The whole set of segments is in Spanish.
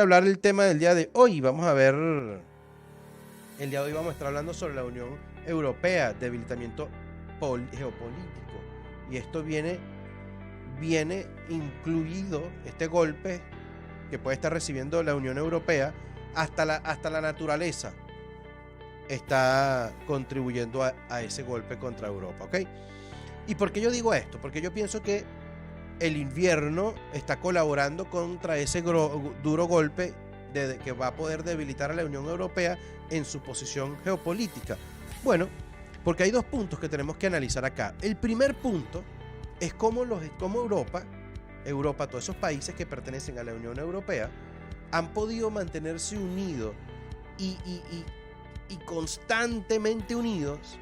Hablar del tema del día de hoy. Vamos a ver, el día de hoy vamos a estar hablando sobre la Unión Europea, debilitamiento geopolítico. Y esto viene incluido, este golpe que puede estar recibiendo la Unión Europea, hasta la naturaleza está contribuyendo a ese golpe contra Europa, ¿ok? ¿Y por qué yo digo esto? Porque yo pienso que el invierno está colaborando contra ese duro golpe que va a poder debilitar a la Unión Europea en su posición geopolítica. Bueno, porque hay dos puntos que tenemos que analizar acá. El primer punto es cómo Europa, todos esos países que pertenecen a la Unión Europea, han podido mantenerse unidos y constantemente unidos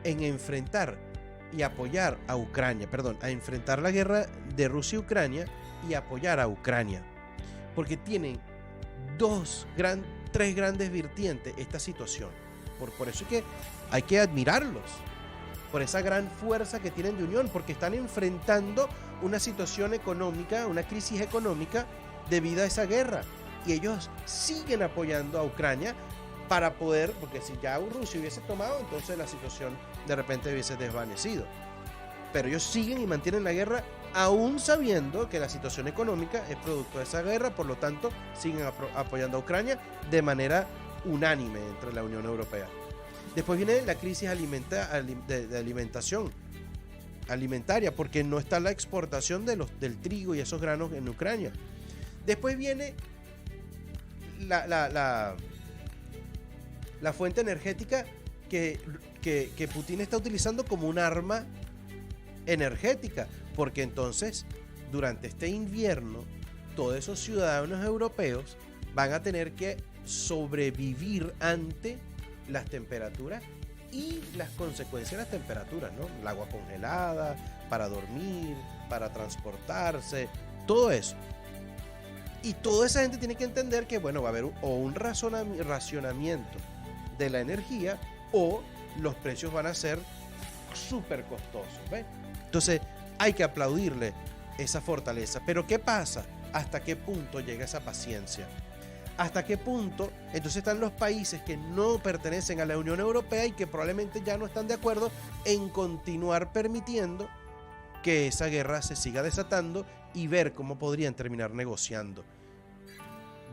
en enfrentar y apoyar a Ucrania, a enfrentar la guerra de Rusia y Ucrania y apoyar a Ucrania. Porque tienen tres grandes vertientes esta situación. Por eso es que hay que admirarlos, por esa gran fuerza que tienen de unión, porque están enfrentando una situación económica, una crisis económica debido a esa guerra. Y ellos siguen apoyando a Ucrania para poder, porque si ya Rusia hubiese tomado, entonces la situación de repente hubiese desvanecido. Pero ellos siguen y mantienen la guerra, aún sabiendo que la situación económica es producto de esa guerra, por lo tanto siguen apoyando a Ucrania de manera unánime entre la Unión Europea. Después viene la crisis de alimentaria, porque no está la exportación del trigo y esos granos en Ucrania. Después viene la fuente energética que Putin está utilizando como un arma energética, porque entonces durante este invierno todos esos ciudadanos europeos van a tener que sobrevivir ante las temperaturas y las consecuencias de las temperaturas, ¿no? El agua congelada, para dormir, para transportarse, todo eso. Y toda esa gente tiene que entender que, bueno, va a haber o un racionamiento de la energía o los precios van a ser súper costosos, ¿ves? Entonces hay que aplaudirle esa fortaleza. Pero ¿qué pasa? ¿Hasta qué punto llega esa paciencia? ¿Hasta qué punto? Entonces están los países que no pertenecen a la Unión Europea y que probablemente ya no están de acuerdo en continuar permitiendo que esa guerra se siga desatando y ver cómo podrían terminar negociando.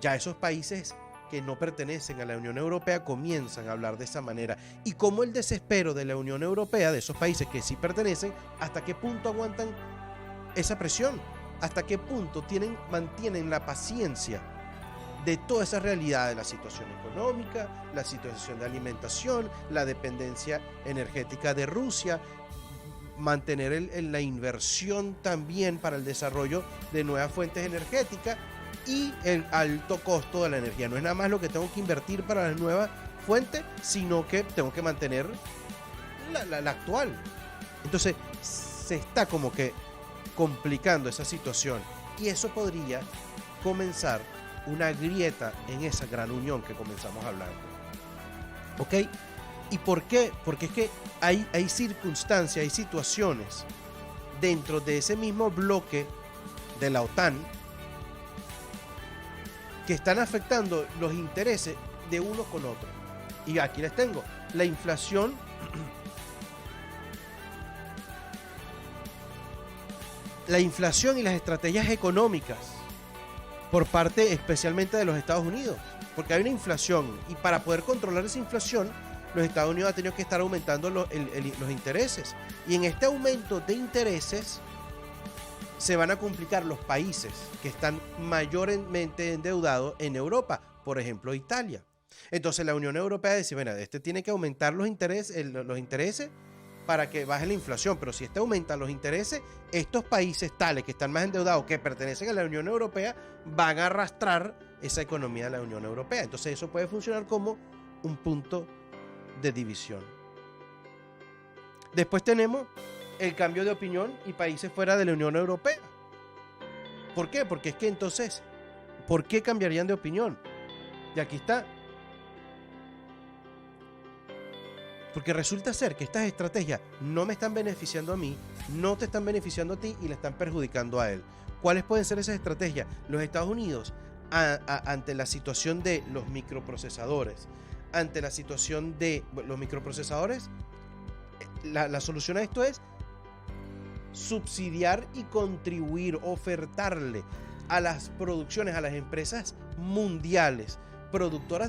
Ya esos países que no pertenecen a la Unión Europea comienzan a hablar de esa manera. Y cómo el desespero de la Unión Europea, de esos países que sí pertenecen, hasta qué punto aguantan esa presión, hasta qué punto mantienen la paciencia de toda esa realidad de la situación económica, la situación de alimentación, la dependencia energética de Rusia, mantener la inversión también para el desarrollo de nuevas fuentes energéticas y el alto costo de la energía. No es nada más lo que tengo que invertir para las nuevas fuentes, sino que tengo que mantener la actual. Entonces se está como que complicando esa situación y eso podría comenzar una grieta en esa gran unión que comenzamos hablando. ¿Ok? ¿Y por qué? Porque es que hay circunstancias, hay situaciones dentro de ese mismo bloque de la OTAN que están afectando los intereses de unos con otros. Y aquí les tengo la inflación y las estrategias económicas por parte especialmente de los Estados Unidos, porque hay una inflación y para poder controlar esa inflación los Estados Unidos han tenido que estar aumentando los intereses, y en este aumento de intereses se van a complicar los países que están mayormente endeudados en Europa, por ejemplo Italia. Entonces la Unión Europea dice, bueno, tiene que aumentar los intereses para que baje la inflación, pero si aumentan los intereses, estos países tales que están más endeudados, que pertenecen a la Unión Europea, van a arrastrar esa economía de la Unión Europea. Entonces eso puede funcionar como un punto de división. Después tenemos el cambio de opinión y países fuera de la Unión Europea. ¿Por qué? Porque es que entonces, ¿por qué cambiarían de opinión? Y aquí está. Porque resulta ser que estas estrategias no me están beneficiando a mí, no te están beneficiando a ti y le están perjudicando a él. ¿Cuáles pueden ser esas estrategias? Los Estados Unidos ante la situación de los microprocesadores, ante la situación de los microprocesadores, la solución a esto es subsidiar y contribuir, ofertarle a las producciones, a las empresas mundiales, productoras de